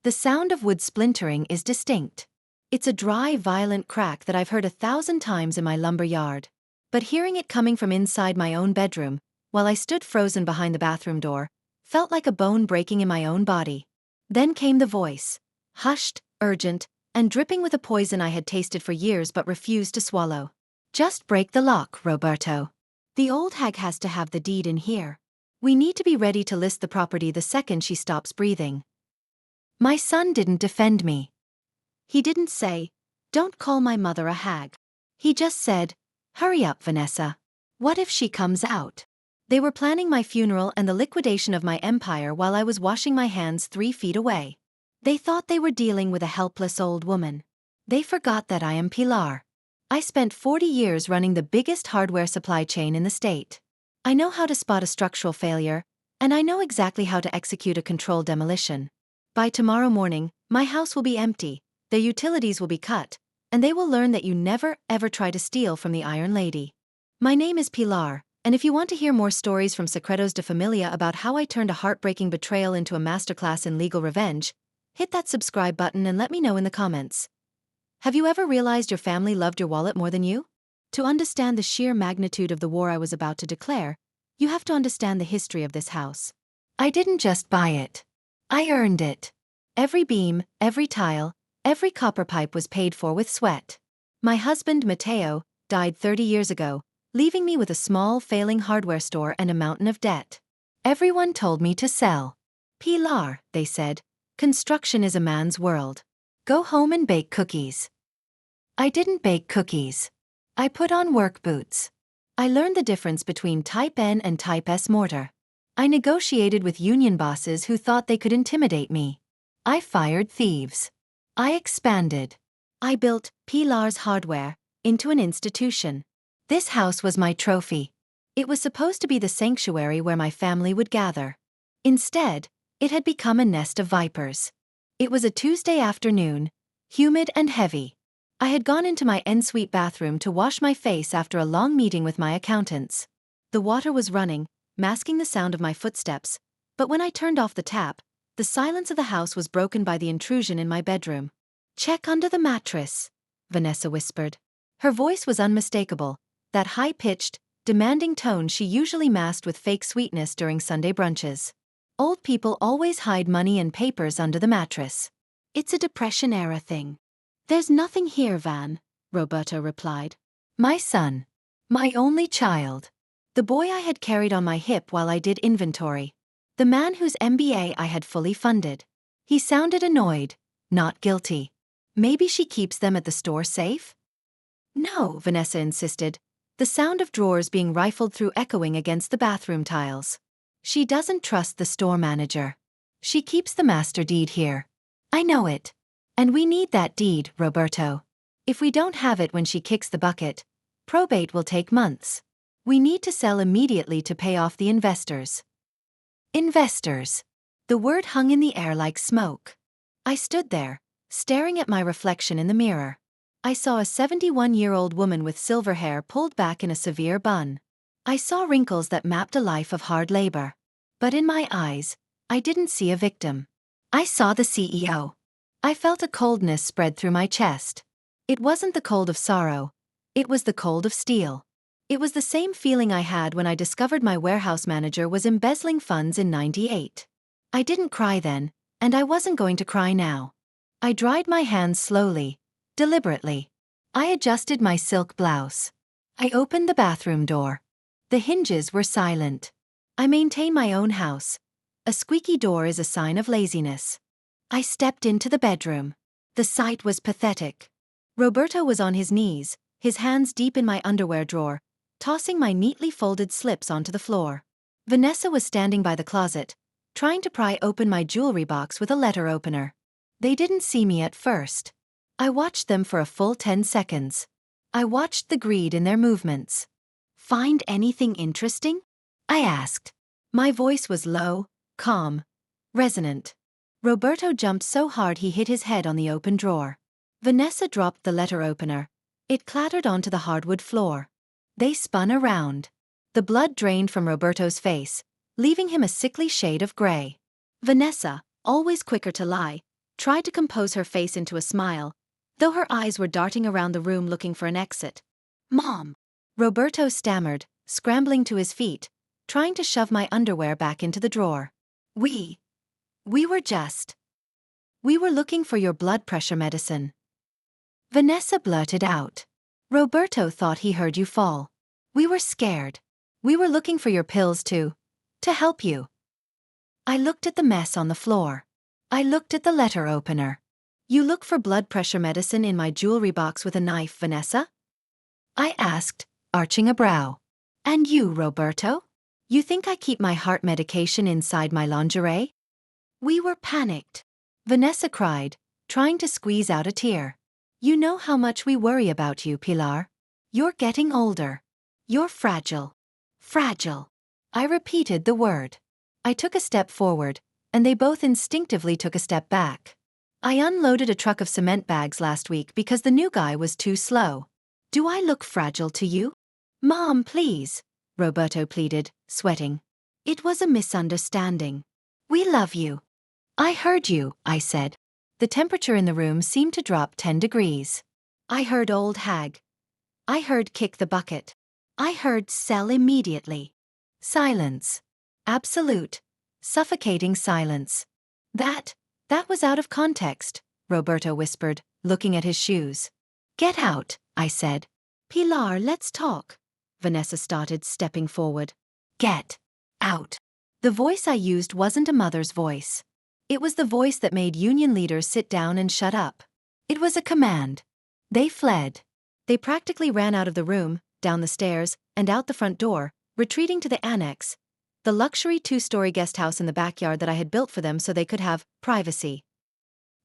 The sound of wood splintering is distinct. It's a dry, violent crack that I've heard 1,000 times in my lumber yard. But hearing it coming from inside my own bedroom, while I stood frozen behind the bathroom door, felt like a bone breaking in my own body. Then came the voice, hushed, urgent, and dripping with a poison I had tasted for years but refused to swallow. Just break the lock, Roberto. The old hag has to have the deed in here. We need to be ready to list the property the second she stops breathing. My son didn't defend me. He didn't say, "Don't call my mother a hag." He just said, "Hurry up, Vanessa. What if she comes out?" They were planning my funeral and the liquidation of my empire while I was washing my hands 3 feet away. They thought they were dealing with a helpless old woman. They forgot that I am Pilar. I spent 40 years running the biggest hardware supply chain in the state. I know how to spot a structural failure, and I know exactly how to execute a controlled demolition. By tomorrow morning, my house will be empty, their utilities will be cut, and they will learn that you never, ever try to steal from the Iron Lady. My name is Pilar, and if you want to hear more stories from Secretos de Familia about how I turned a heartbreaking betrayal into a masterclass in legal revenge, hit that subscribe button and let me know in the comments. Have you ever realized your family loved your wallet more than you? To understand the sheer magnitude of the war I was about to declare, you have to understand the history of this house. I didn't just buy it. I earned it. Every beam, every tile, every copper pipe was paid for with sweat. My husband, Matteo, died 30 years ago, leaving me with a small, failing hardware store and a mountain of debt. Everyone told me to sell. Pilar, they said, construction is a man's world. Go home and bake cookies. I didn't bake cookies. I put on work boots. I learned the difference between Type N and Type S mortar. I negotiated with union bosses who thought they could intimidate me. I fired thieves. I expanded. I built Pilar's Hardware into an institution. This house was my trophy. It was supposed to be the sanctuary where my family would gather. Instead, it had become a nest of vipers. It was a Tuesday afternoon, humid and heavy. I had gone into my ensuite bathroom to wash my face after a long meeting with my accountants. The water was running, masking the sound of my footsteps, but when I turned off the tap, the silence of the house was broken by the intrusion in my bedroom. "Check under the mattress," Vanessa whispered. Her voice was unmistakable, that high-pitched, demanding tone she usually masked with fake sweetness during Sunday brunches. Old people always hide money and papers under the mattress. It's a Depression-era thing. "There's nothing here, Van," Roberto replied. "My son. My only child. The boy I had carried on my hip while I did inventory. The man whose MBA I had fully funded." He sounded annoyed, not guilty. "Maybe she keeps them at the store safe?" "No," Vanessa insisted, the sound of drawers being rifled through echoing against the bathroom tiles. "She doesn't trust the store manager. She keeps the master deed here." "I know it. And we need that deed, Roberto. If we don't have it when she kicks the bucket, probate will take months. We need to sell immediately to pay off the investors." Investors. The word hung in the air like smoke. I stood there, staring at my reflection in the mirror. I saw a 71-year-old woman with silver hair pulled back in a severe bun. I saw wrinkles that mapped a life of hard labor. But in my eyes, I didn't see a victim. I saw the CEO. I felt a coldness spread through my chest. It wasn't the cold of sorrow. It was the cold of steel. It was the same feeling I had when I discovered my warehouse manager was embezzling funds in '98. I didn't cry then, and I wasn't going to cry now. I dried my hands slowly, deliberately. I adjusted my silk blouse. I opened the bathroom door. The hinges were silent. I maintain my own house. A squeaky door is a sign of laziness. I stepped into the bedroom. The sight was pathetic. Roberto was on his knees, his hands deep in my underwear drawer, tossing my neatly folded slips onto the floor. Vanessa was standing by the closet, trying to pry open my jewelry box with a letter opener. They didn't see me at first. I watched them for a full 10 seconds. I watched the greed in their movements. "Find anything interesting?" I asked. My voice was low, calm, resonant. Roberto jumped so hard he hit his head on the open drawer. Vanessa dropped the letter opener. It clattered onto the hardwood floor. They spun around. The blood drained from Roberto's face, leaving him a sickly shade of gray. Vanessa, always quicker to lie, tried to compose her face into a smile, though her eyes were darting around the room looking for an exit. "Mom," Roberto stammered, scrambling to his feet, trying to shove my underwear back into the drawer. We were looking for your blood pressure medicine," Vanessa blurted out. "Roberto thought he heard you fall. We were scared. We were looking for your pills to help you." I looked at the mess on the floor. I looked at the letter opener. "You look for blood pressure medicine in my jewelry box with a knife, Vanessa?" I asked, arching a brow. "And you, Roberto? You think I keep my heart medication inside my lingerie?" "We were panicked," Vanessa cried, trying to squeeze out a tear. "You know how much we worry about you, Pilar. You're getting older. You're fragile. Fragile." I repeated the word. I took a step forward, and they both instinctively took a step back. "I unloaded a truck of cement bags last week because the new guy was too slow. Do I look fragile to you?" "Mom, please," Roberto pleaded, sweating. "It was a misunderstanding. We love you." "I heard you," I said. The temperature in the room seemed to drop 10 degrees. I heard old hag. I heard kick the bucket. I heard sell immediately. Silence. Absolute, suffocating silence. That was out of context," Roberto whispered, looking at his shoes. "Get out," I said. "Pilar, let's talk," Vanessa started, stepping forward. "Get out." The voice I used wasn't a mother's voice. It was the voice that made union leaders sit down and shut up. It was a command. They fled. They practically ran out of the room, down the stairs, and out the front door, retreating to the annex, the luxury 2-story guest house in the backyard that I had built for them so they could have privacy.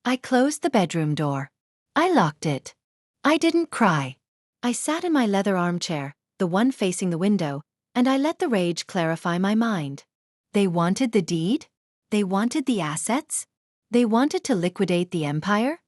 I closed the bedroom door. I locked it. I didn't cry. I sat in my leather armchair, the one facing the window, and I let the rage clarify my mind. They wanted the deed? They wanted the assets? They wanted to liquidate the empire?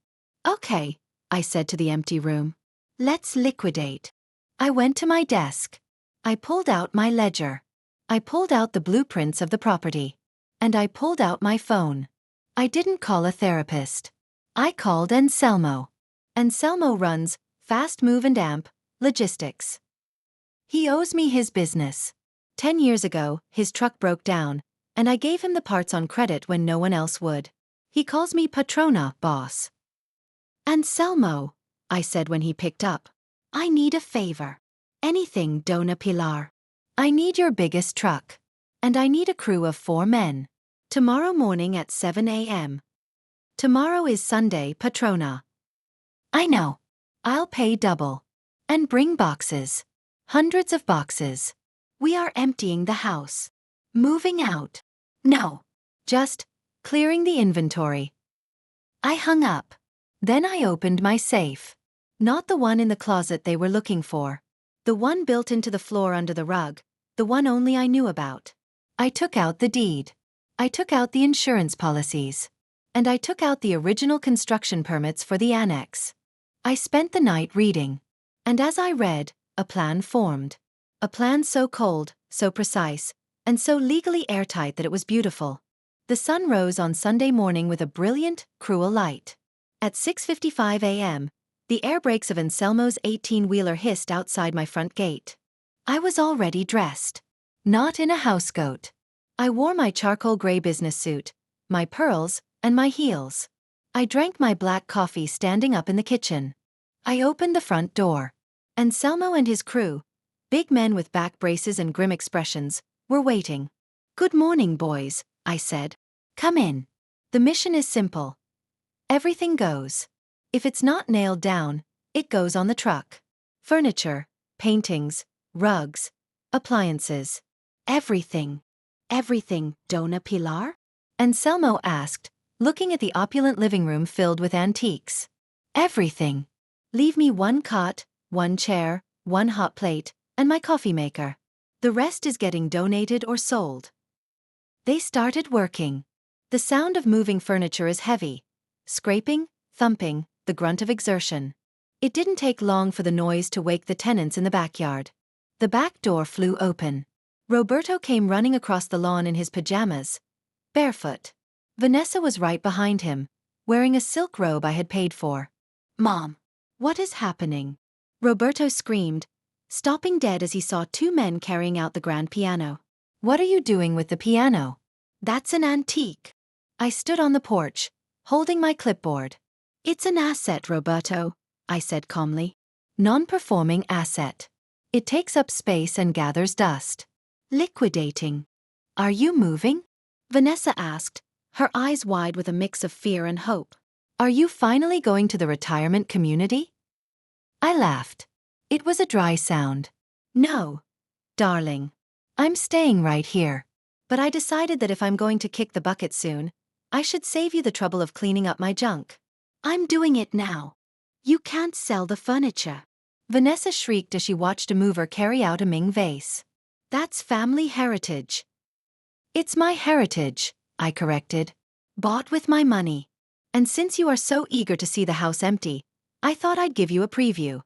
"Okay," I said to the empty room. "Let's liquidate." I went to my desk. I pulled out my ledger. I pulled out the blueprints of the property. And I pulled out my phone. I didn't call a therapist. I called Anselmo. Anselmo runs Fast Move and Amp Logistics. He owes me his business. 10 years ago, his truck broke down, and I gave him the parts on credit when no one else would. He calls me Patrona, boss. "Anselmo," I said when he picked up, "I need a favor. Anything, Dona Pilar. I need your biggest truck. And I need a crew of 4 men. Tomorrow morning at 7 a.m. Tomorrow is Sunday, Patrona." "I know. I'll pay double. And bring boxes. Hundreds of boxes. We are emptying the house. Moving out. No. Just clearing the inventory." I hung up. Then I opened my safe. Not the one in the closet they were looking for. The one built into the floor under the rug, the one only I knew about. I took out the deed. I took out the insurance policies. And I took out the original construction permits for the annex. I spent the night reading. And as I read, a plan formed. A plan so cold, so precise, and so legally airtight that it was beautiful. The sun rose on Sunday morning with a brilliant, cruel light. At 6:55 a.m., the air brakes of Anselmo's 18-wheeler hissed outside my front gate. I was already dressed. Not in a housecoat. I wore my charcoal gray business suit, my pearls, and my heels. I drank my black coffee standing up in the kitchen. I opened the front door. Anselmo and his crew, big men with back braces and grim expressions, were waiting. "Good morning, boys," I said. "Come in. The mission is simple. Everything goes. If it's not nailed down, it goes on the truck. Furniture, paintings, rugs, appliances. Everything." "Everything, Dona Pilar?" Anselmo asked, looking at the opulent living room filled with antiques. "Everything. Leave me 1 cot, 1 chair, 1 hot plate, and my coffee maker. The rest is getting donated or sold." They started working. The sound of moving furniture is heavy. Scraping, thumping, the grunt of exertion. It didn't take long for the noise to wake the tenants in the backyard. The back door flew open. Roberto came running across the lawn in his pajamas, barefoot. Vanessa was right behind him, wearing a silk robe I had paid for. "Mom, what is happening?" Roberto screamed, stopping dead as he saw two men carrying out the grand piano. "What are you doing with the piano?" "That's an antique." I stood on the porch, holding my clipboard. "It's an asset, Roberto," I said calmly. "Non-performing asset. It takes up space and gathers dust. Liquidating." "Are you moving?" Vanessa asked, her eyes wide with a mix of fear and hope. "Are you finally going to the retirement community?" I laughed. It was a dry sound. "No, darling. I'm staying right here. But I decided that if I'm going to kick the bucket soon, I should save you the trouble of cleaning up my junk. I'm doing it now. You can't sell the furniture." Vanessa shrieked as she watched a mover carry out a Ming vase. "That's family heritage." "It's my heritage," I corrected. "Bought with my money. And since you are so eager to see the house empty, I thought I'd give you a preview."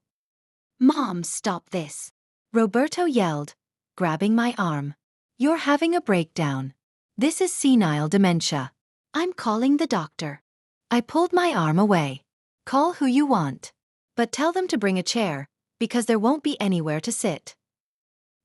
"Mom, stop this!" Roberto yelled, grabbing my arm. "You're having a breakdown. This is senile dementia. I'm calling the doctor." I pulled my arm away. "Call who you want. But tell them to bring a chair, because there won't be anywhere to sit."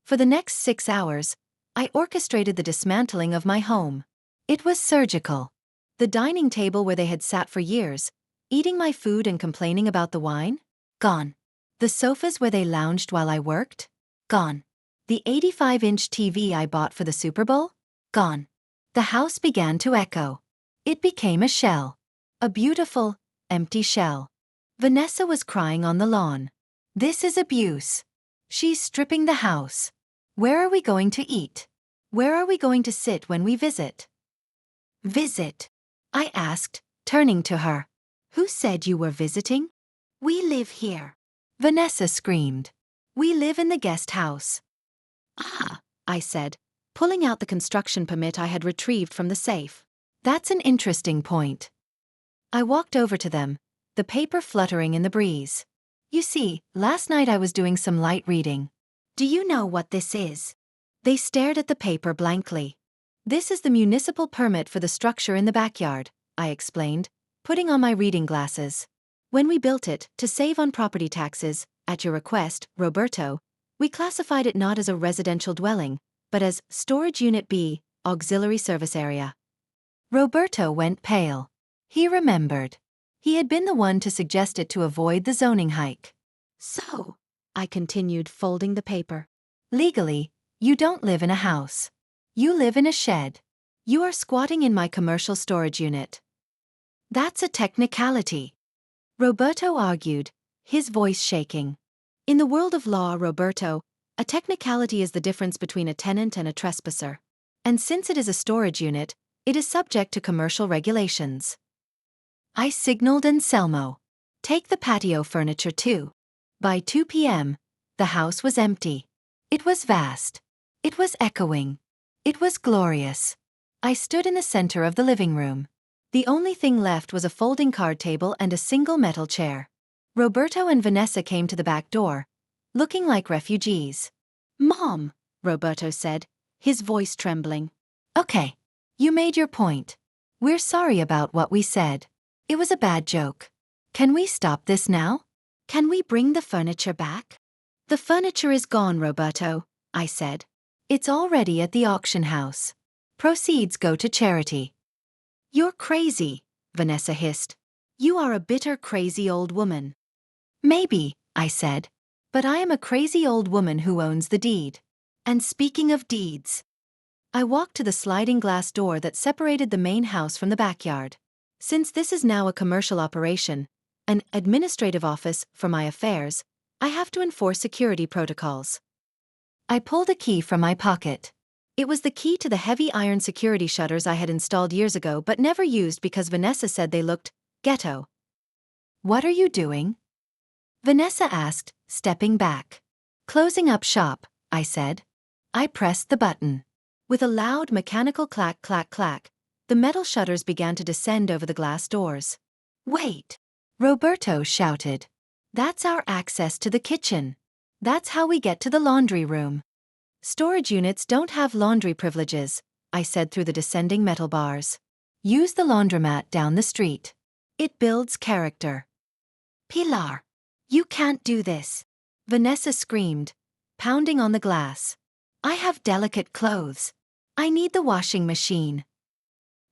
For the next 6 hours, I orchestrated the dismantling of my home. It was surgical. The dining table where they had sat for years, eating my food and complaining about the wine? Gone. The sofas where they lounged while I worked? Gone. The 85-inch TV I bought for the Super Bowl? Gone. The house began to echo. It became a shell. A beautiful, empty shell. Vanessa was crying on the lawn. "This is abuse. She's stripping the house. Where are we going to eat? Where are we going to sit when we visit?" "Visit?" I asked, turning to her. "Who said you were visiting? We live here." Vanessa screamed. "We live in the guest house." "Ah," I said, pulling out the construction permit I had retrieved from the safe. "That's an interesting point." I walked over to them, the paper fluttering in the breeze. "You see, last night I was doing some light reading." "Do you know what this is?" They stared at the paper blankly. "This is the municipal permit for the structure in the backyard," I explained, putting on my reading glasses. "When we built it, to save on property taxes, at your request, Roberto, we classified it not as a residential dwelling, but as Storage Unit B, Auxiliary Service Area." Roberto went pale. He remembered. He had been the one to suggest it to avoid the zoning hike. "So," I continued, folding the paper, "legally, you don't live in a house. You live in a shed. You are squatting in my commercial storage unit." "That's a technicality," Roberto argued, his voice shaking. "In the world of law, Roberto, a technicality is the difference between a tenant and a trespasser. And since it is a storage unit, it is subject to commercial regulations." I signaled Anselmo. "Take the patio furniture too." By 2 p.m., the house was empty. It was vast. It was echoing. It was glorious. I stood in the center of the living room. The only thing left was a folding card table and a single metal chair. Roberto and Vanessa came to the back door, looking like refugees. "Mom," Roberto said, his voice trembling. "Okay. You made your point. We're sorry about what we said. It was a bad joke. Can we stop this now? Can we bring the furniture back?" "The furniture is gone, Roberto," I said. "It's already at the auction house. Proceeds go to charity." "You're crazy," Vanessa hissed. "You are a bitter, crazy old woman." "Maybe," I said. "But I am a crazy old woman who owns the deed. And speaking of deeds..." I walked to the sliding glass door that separated the main house from the backyard. Since this is now a commercial operation, an administrative office for my affairs, I have to enforce security protocols. I pulled a key from my pocket. It was the key to the heavy iron security shutters I had installed years ago but never used because Vanessa said they looked ghetto. "What are you doing?" Vanessa asked, stepping back. "Closing up shop," I said. I pressed the button. With a loud mechanical clack, clack, clack, the metal shutters began to descend over the glass doors. "Wait!" Roberto shouted. "That's our access to the kitchen. That's how we get to the laundry room." "Storage units don't have laundry privileges," I said through the descending metal bars. "Use the laundromat down the street." It builds character. Pilar, you can't do this, Vanessa screamed, pounding on the glass. I have delicate clothes. I need the washing machine.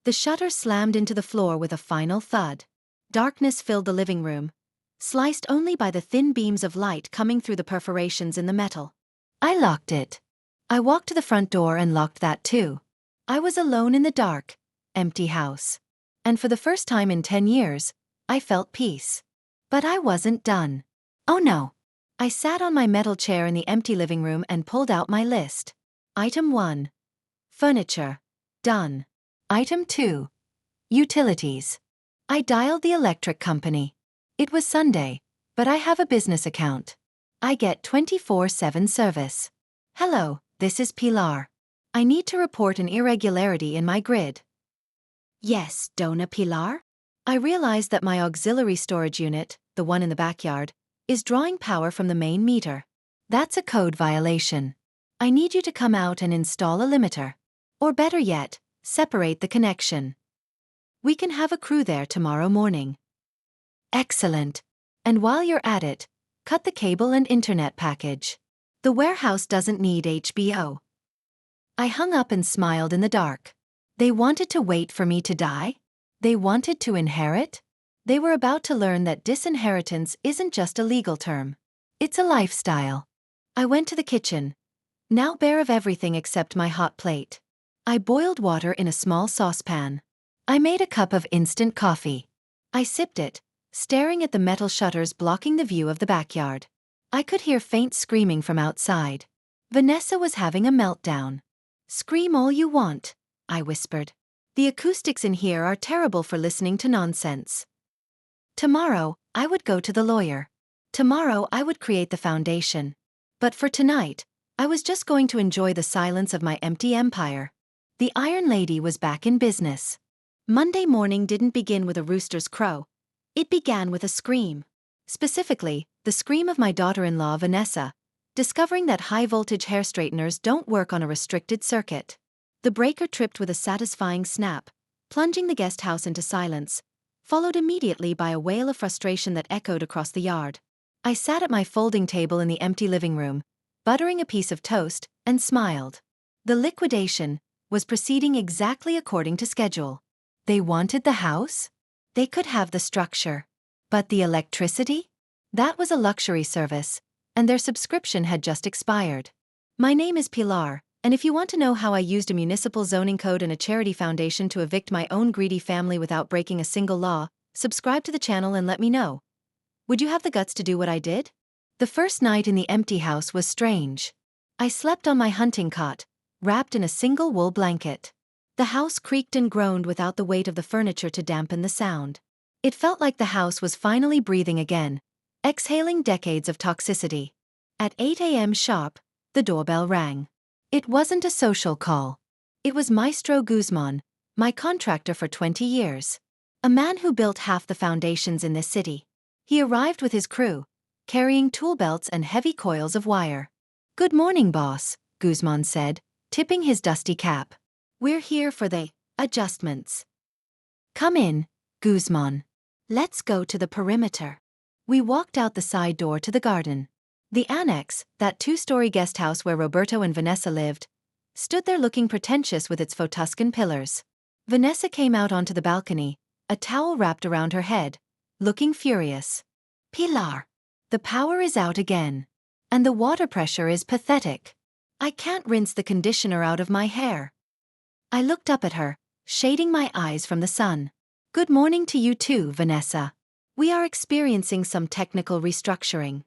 The shutter slammed into the floor with a final thud. Darkness filled the living room, sliced only by the thin beams of light coming through the perforations in the metal. I locked it. I walked to the front door and locked that too. I was alone in the dark, empty house. And for the first time in 10 years, I felt peace. But I wasn't done. Oh no. I sat on my metal chair in the empty living room and pulled out my list. Item 1. Furniture. Done. Item 2. Utilities. I dialed the electric company. It was Sunday, but I have a business account. I get 24/7 service. Hello, this is Pilar. I need to report an irregularity in my grid. Yes, Dona Pilar? I realize that my auxiliary storage unit, the one in the backyard, is drawing power from the main meter. That's a code violation. I need you to come out and install a limiter. Or better yet, separate the connection. We can have a crew there tomorrow morning. Excellent. And while you're at it, cut the cable and internet package. The warehouse doesn't need HBO. I hung up and smiled in the dark. They wanted to wait for me to die? They wanted to inherit? They were about to learn that disinheritance isn't just a legal term. It's a lifestyle. I went to the kitchen, now bare of everything except my hot plate. I boiled water in a small saucepan. I made a cup of instant coffee. I sipped it, staring at the metal shutters blocking the view of the backyard. I could hear faint screaming from outside. Vanessa was having a meltdown. Scream all you want, I whispered. The acoustics in here are terrible for listening to nonsense. Tomorrow, I would go to the lawyer. Tomorrow, I would create the foundation. But for tonight, I was just going to enjoy the silence of my empty empire. The Iron Lady was back in business. Monday morning didn't begin with a rooster's crow. It began with a scream. Specifically, the scream of my daughter-in-law Vanessa, discovering that high-voltage hair straighteners don't work on a restricted circuit. The breaker tripped with a satisfying snap, plunging the guest house into silence, followed immediately by a wail of frustration that echoed across the yard. I sat at my folding table in the empty living room, buttering a piece of toast, and smiled. The liquidation was proceeding exactly according to schedule. They wanted the house? They could have the structure. But the electricity? That was a luxury service, and their subscription had just expired. My name is Pilar, and if you want to know how I used a municipal zoning code and a charity foundation to evict my own greedy family without breaking a single law, subscribe to the channel and let me know. Would you have the guts to do what I did? The first night in the empty house was strange. I slept on my hunting cot, wrapped in a single wool blanket. The house creaked and groaned without the weight of the furniture to dampen the sound. It felt like the house was finally breathing again, exhaling decades of toxicity. At 8 a.m. sharp, the doorbell rang. It wasn't a social call. It was Maestro Guzman, my contractor for 20 years. A man who built half the foundations in this city. He arrived with his crew, carrying tool belts and heavy coils of wire. "Good morning, boss," Guzman said, tipping his dusty cap. "We're here for the adjustments." "Come in, Guzman. Let's go to the perimeter." We walked out the side door to the garden. The annex, that two-story guest house where Roberto and Vanessa lived, stood there looking pretentious with its faux Tuscan pillars. Vanessa came out onto the balcony, a towel wrapped around her head, looking furious. "Pilar, the power is out again. And the water pressure is pathetic. I can't rinse the conditioner out of my hair." I looked up at her, shading my eyes from the sun. "Good morning to you too, Vanessa. We are experiencing some technical restructuring."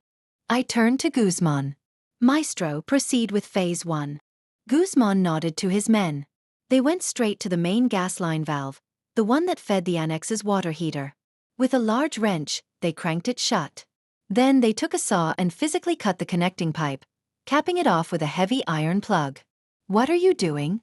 I turned to Guzman. "Maestro, proceed with phase 1. Guzman nodded to his men. They went straight to the main gas line valve, the one that fed the annex's water heater. With a large wrench, they cranked it shut. Then they took a saw and physically cut the connecting pipe, capping it off with a heavy iron plug. "What are you doing?"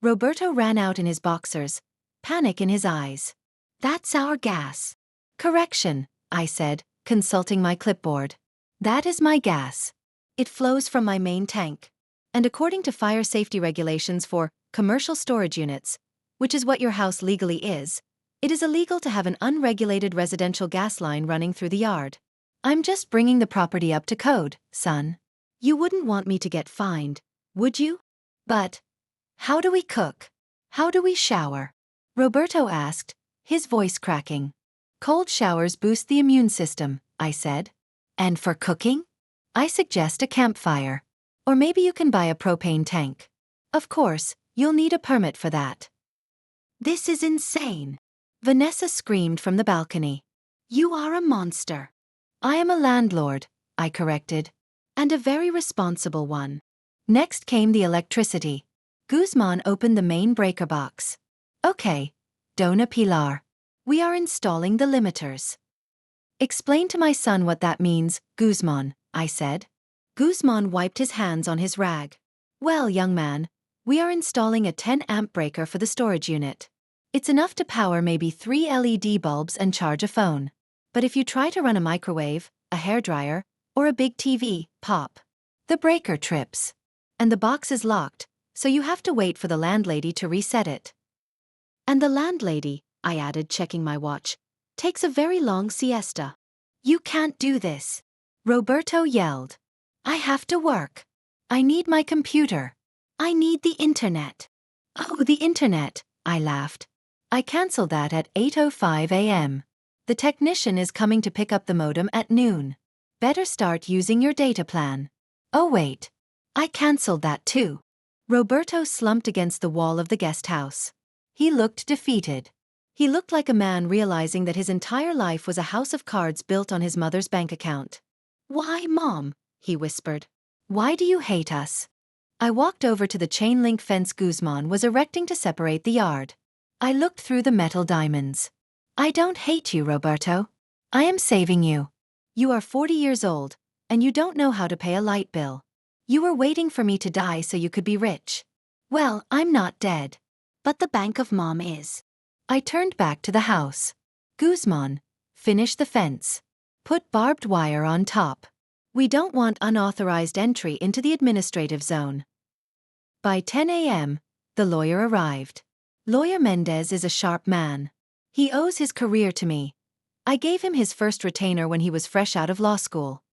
Roberto ran out in his boxers, panic in his eyes. "That's our gas." "Correction," I said, consulting my clipboard. "That is my gas. It flows from my main tank. And according to fire safety regulations for commercial storage units, which is what your house legally is, It is illegal to have an unregulated residential gas line running through the yard. I'm just bringing the property up to code, son. You wouldn't want me to get fined, would you? But how do we cook? How do we shower? Roberto asked, his voice cracking. Cold showers boost the immune system, I said. And for cooking? I suggest a campfire. Or maybe you can buy a propane tank. Of course, you'll need a permit for that. This is insane. Vanessa screamed from the balcony. You are a monster. I am a landlord, I corrected. And a very responsible one. Next came the electricity. Guzman opened the main breaker box. Okay, Dona Pilar. We are installing the limiters. Explain to my son what that means, Guzman, I said. Guzman wiped his hands on his rag. Well, young man, we are installing a 10-amp breaker for the storage unit. It's enough to power maybe 3 LED bulbs and charge a phone. But if you try to run a microwave, a hairdryer, or a big TV, pop. The breaker trips. And the box is locked, so you have to wait for the landlady to reset it. And the landlady, I added, checking my watch, takes a very long siesta. You can't do this. Roberto yelled. I have to work. I need my computer. I need the internet. Oh, the internet, I laughed. I canceled that at 8:05 a.m. The technician is coming to pick up the modem at noon. Better start using your data plan. Oh wait. I canceled that too. Roberto slumped against the wall of the guest house. He looked defeated. He looked like a man realizing that his entire life was a house of cards built on his mother's bank account. Why, Mom? He whispered. Why do you hate us? I walked over to the chain-link fence Guzman was erecting to separate the yard. I looked through the metal diamonds. I don't hate you, Roberto. I am saving you. You are 40 years old, and you don't know how to pay a light bill. You were waiting for me to die so you could be rich. Well, I'm not dead. But the bank of Mom is. I turned back to the house. Guzman, finish the fence. Put barbed wire on top. We don't want unauthorized entry into the administrative zone. By 10 a.m., the lawyer arrived. Lawyer Mendez is a sharp man. He owes his career to me. I gave him his first retainer when he was fresh out of law school.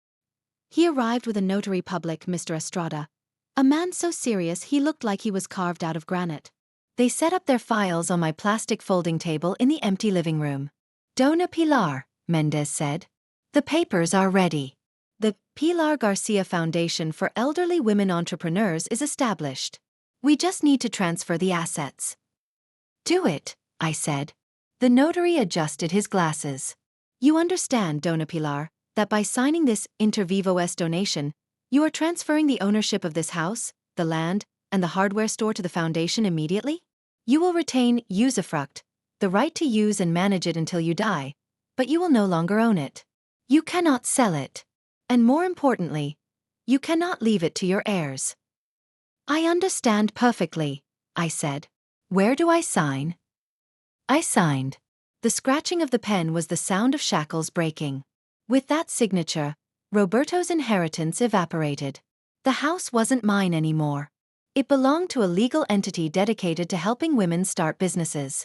He arrived with a notary public, Mr. Estrada. A man so serious he looked like he was carved out of granite. They set up their files on my plastic folding table in the empty living room. Dona Pilar, Mendez said. The papers are ready. The Pilar Garcia Foundation for Elderly Women Entrepreneurs is established. We just need to transfer the assets. Do it, I said. The notary adjusted his glasses. You understand, Dona Pilar, that by signing this inter vivos donation, you are transferring the ownership of this house, the land, and the hardware store to the foundation immediately? You will retain usufruct, the right to use and manage it until you die, but you will no longer own it. You cannot sell it. And more importantly, you cannot leave it to your heirs. I understand perfectly, I said. Where do I sign? I signed. The scratching of the pen was the sound of shackles breaking. With that signature, Roberto's inheritance evaporated. The house wasn't mine anymore. It belonged to a legal entity dedicated to helping women start businesses.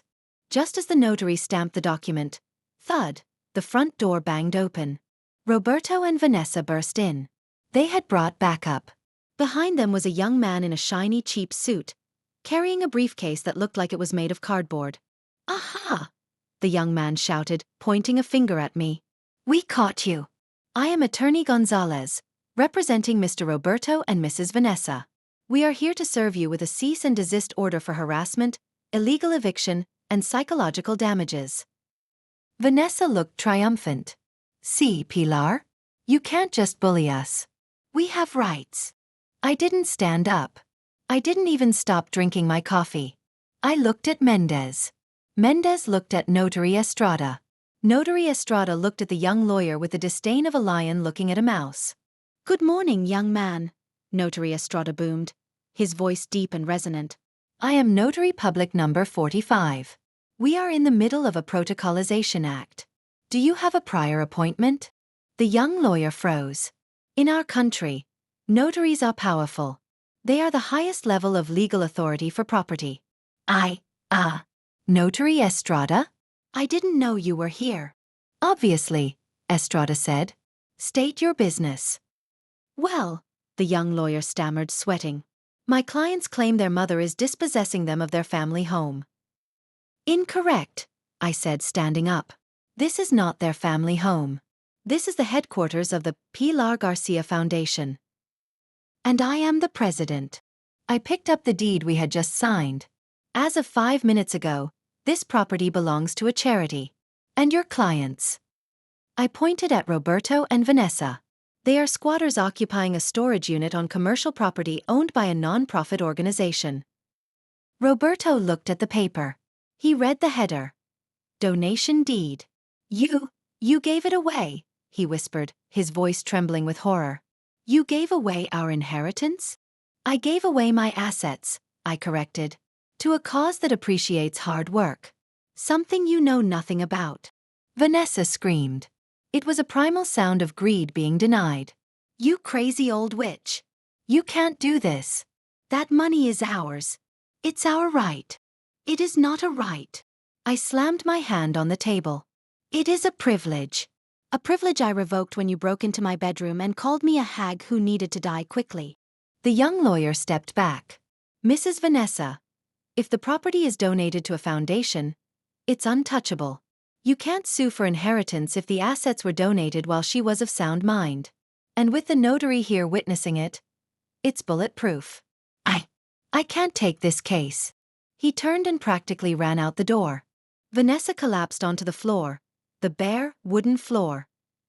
Just as the notary stamped the document, thud, the front door banged open. Roberto and Vanessa burst in. They had brought backup. Behind them was a young man in a shiny, cheap suit, carrying a briefcase that looked like it was made of cardboard. Aha! The young man shouted, pointing a finger at me. We caught you. I am Attorney Gonzalez, representing Mr. Roberto and Mrs. Vanessa. We are here to serve you with a cease and desist order for harassment, illegal eviction, and psychological damages. Vanessa looked triumphant. See, Pilar? You can't just bully us. We have rights. I didn't stand up. I didn't even stop drinking my coffee. I looked at Mendez. Mendez looked at Notary Estrada. Notary Estrada looked at the young lawyer with the disdain of a lion looking at a mouse. Good morning, young man, Notary Estrada boomed, his voice deep and resonant. I am Notary Public number 45. We are in the middle of a protocolization act. Do you have a prior appointment? The young lawyer froze. In our country, notaries are powerful. They are the highest level of legal authority for property. Notary Estrada? I didn't know you were here. Obviously, Estrada said. State your business. Well, the young lawyer stammered, sweating. My clients claim their mother is dispossessing them of their family home. Incorrect, I said, standing up. This is not their family home. This is the headquarters of the Pilar Garcia Foundation. And I am the president. I picked up the deed we had just signed. As of 5 minutes ago, this property belongs to a charity. And your clients. I pointed at Roberto and Vanessa. They are squatters occupying a storage unit on commercial property owned by a non-profit organization. Roberto looked at the paper. He read the header. Donation deed. You gave it away, he whispered, his voice trembling with horror. You gave away our inheritance? I gave away my assets, I corrected. To a cause that appreciates hard work. Something you know nothing about. Vanessa screamed. It was a primal sound of greed being denied. You crazy old witch. You can't do this. That money is ours. It's our right. It is not a right. I slammed my hand on the table. It is a privilege. A privilege I revoked when you broke into my bedroom and called me a hag who needed to die quickly. The young lawyer stepped back. Mrs. Vanessa, if the property is donated to a foundation, it's untouchable. You can't sue for inheritance if the assets were donated while she was of sound mind. And with the notary here witnessing it, it's bulletproof. I can't take this case. He turned and practically ran out the door. Vanessa collapsed onto the floor, the bare, wooden floor,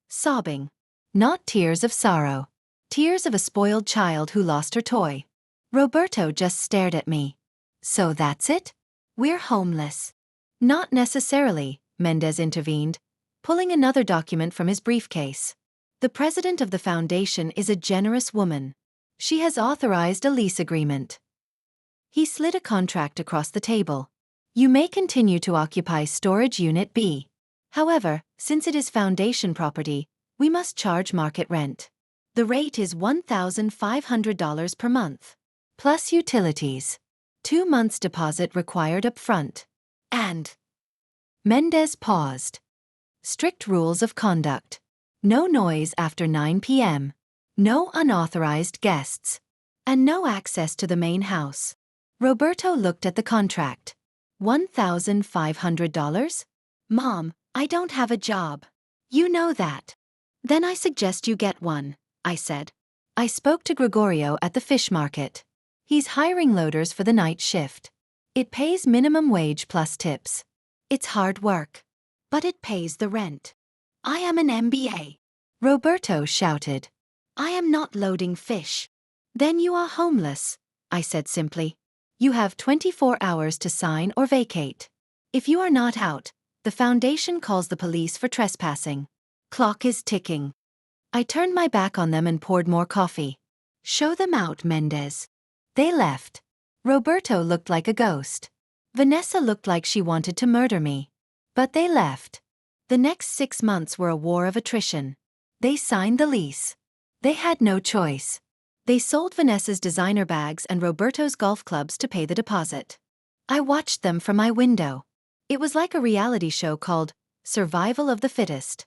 sobbing. Not tears of sorrow. Tears of a spoiled child who lost her toy. Roberto just stared at me. So that's it? We're homeless. Not necessarily, Mendez intervened, pulling another document from his briefcase. The president of the foundation is a generous woman. She has authorized a lease agreement. He slid a contract across the table. You may continue to occupy storage unit B. However, since it is foundation property, we must charge market rent. The rate is $1,500 per month. Plus utilities. 2 months deposit required up front. And Mendez paused. Strict rules of conduct. No noise after 9 p.m. No unauthorized guests. And no access to the main house. Roberto looked at the contract. $1,500? Mom, I don't have a job. You know that. Then I suggest you get one, I said. I spoke to Gregorio at the fish market. He's hiring loaders for the night shift. It pays minimum wage plus tips. It's hard work. But it pays the rent. I am an MBA. Roberto shouted. I am not loading fish. Then you are homeless, I said simply. You have 24 hours to sign or vacate. If you are not out, the foundation calls the police for trespassing. Clock is ticking. I turned my back on them and poured more coffee. Show them out, Mendez. They left. Roberto looked like a ghost. Vanessa looked like she wanted to murder me. But they left. The next 6 months were a war of attrition. They signed the lease. They had no choice. They sold Vanessa's designer bags and Roberto's golf clubs to pay the deposit. I watched them from my window. It was like a reality show called Survival of the Fittest.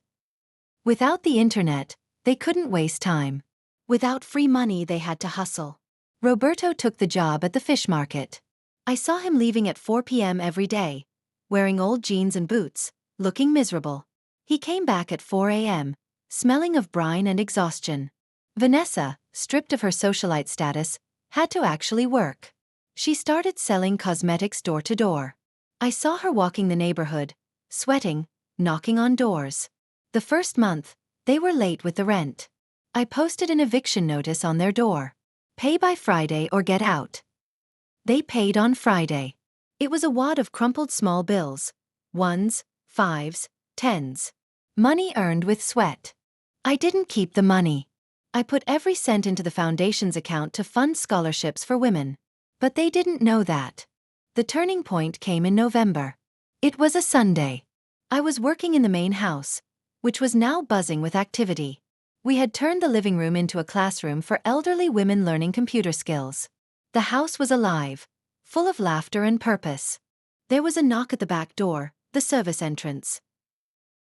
Without the internet, they couldn't waste time. Without free money, they had to hustle. Roberto took the job at the fish market. I saw him leaving at 4 p.m. every day, wearing old jeans and boots, looking miserable. He came back at 4 a.m., smelling of brine and exhaustion. Vanessa, stripped of her socialite status, had to actually work. She started selling cosmetics door to door. I saw her walking the neighborhood, sweating, knocking on doors. The first month, they were late with the rent. I posted an eviction notice on their door. Pay by Friday or get out. They paid on Friday. It was a wad of crumpled small bills. 1s, 5s, 10s. Money earned with sweat. I didn't keep the money. I put every cent into the foundation's account to fund scholarships for women. But they didn't know that. The turning point came in November. It was a Sunday. I was working in the main house, which was now buzzing with activity. We had turned the living room into a classroom for elderly women learning computer skills. The house was alive, full of laughter and purpose. There was a knock at the back door, the service entrance.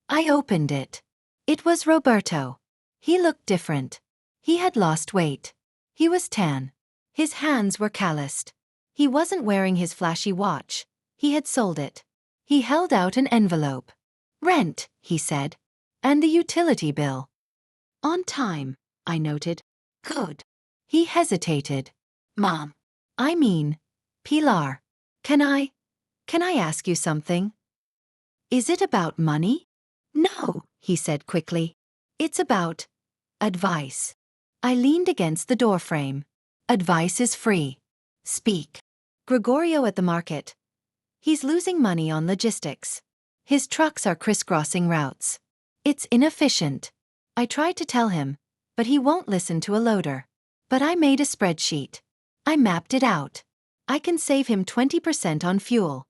I opened it. It was Roberto. He looked different. He had lost weight. He was tan. His hands were calloused. He wasn't wearing his flashy watch. He had sold it. He held out an envelope. Rent, he said. And the utility bill. On time, I noted. Good. He hesitated. Mom. I mean, Pilar. Can I ask you something? Is it about money? No, he said quickly. It's about advice. I leaned against the doorframe. Advice is free. Speak. Gregorio at the market. He's losing money on logistics. His trucks are crisscrossing routes. It's inefficient. I tried to tell him, but he won't listen to a loader. But I made a spreadsheet. I mapped it out. I can save him 20% on fuel.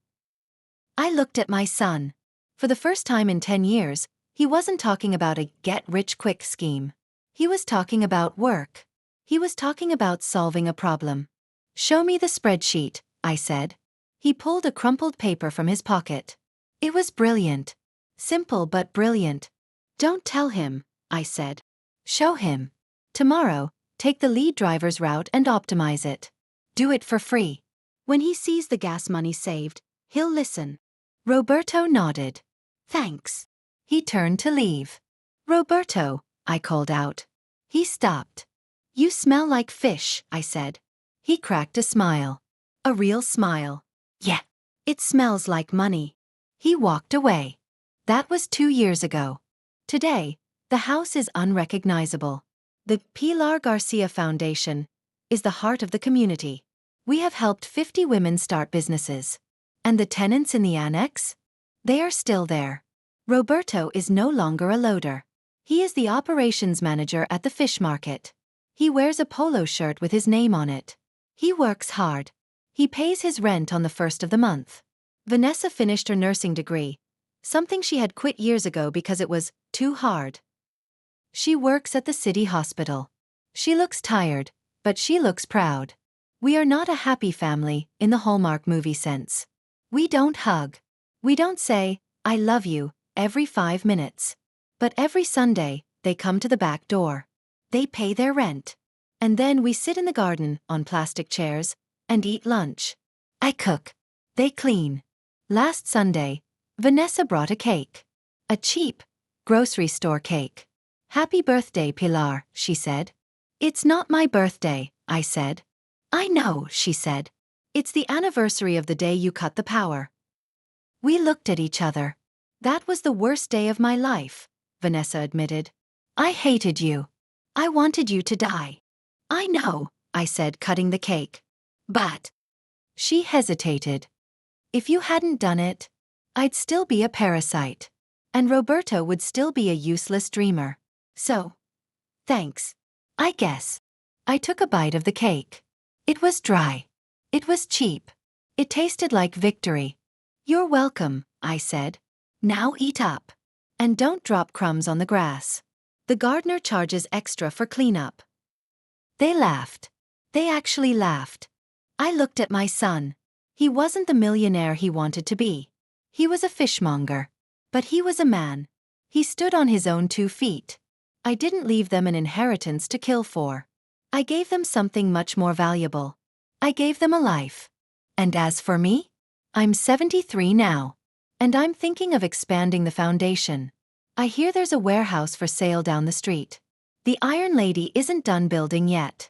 I looked at my son. For the first time in 10 years, he wasn't talking about a get-rich-quick scheme. He was talking about work. He was talking about solving a problem. Show me the spreadsheet, I said. He pulled a crumpled paper from his pocket. It was brilliant. Simple but brilliant. Don't tell him, I said. Show him. Tomorrow, take the lead driver's route and optimize it. Do it for free. When he sees the gas money saved, he'll listen. Roberto nodded. Thanks. He turned to leave. Roberto, I called out. He stopped. You smell like fish, I said. He cracked a smile. A real smile. Yeah. It smells like money. He walked away. That was 2 years ago. Today, the house is unrecognizable. The Pilar Garcia Foundation is the heart of the community. We have helped 50 women start businesses. And the tenants in the annex? They are still there. Roberto is no longer a loader. He is the operations manager at the fish market. He wears a polo shirt with his name on it. He works hard. He pays his rent on the first of the month. Vanessa finished her nursing degree, something she had quit years ago because it was too hard. She works at the city hospital. She looks tired, but she looks proud. We are not a happy family in the Hallmark movie sense. We don't hug. We don't say, I love you, every 5 minutes. But every Sunday, they come to the back door. They pay their rent. And then we sit in the garden on plastic chairs and eat lunch. I cook. They clean. Last Sunday, Vanessa brought a cake. A cheap grocery store cake. Happy birthday, Pilar, she said. It's not my birthday, I said. I know, she said. It's the anniversary of the day you cut the power. We looked at each other. That was the worst day of my life, Vanessa admitted. I hated you. I wanted you to die. I know, I said, cutting the cake. But she hesitated. If you hadn't done it, I'd still be a parasite. And Roberto would still be a useless dreamer. So, thanks. I guess. I took a bite of the cake. It was dry. It was cheap. It tasted like victory. You're welcome, I said. Now eat up. And don't drop crumbs on the grass. The gardener charges extra for cleanup. They laughed. They actually laughed. I looked at my son. He wasn't the millionaire he wanted to be. He was a fishmonger. But he was a man. He stood on his own 2 feet. I didn't leave them an inheritance to kill for. I gave them something much more valuable. I gave them a life. And as for me? I'm 73 now. And I'm thinking of expanding the foundation. I hear there's a warehouse for sale down the street. The Iron Lady isn't done building yet.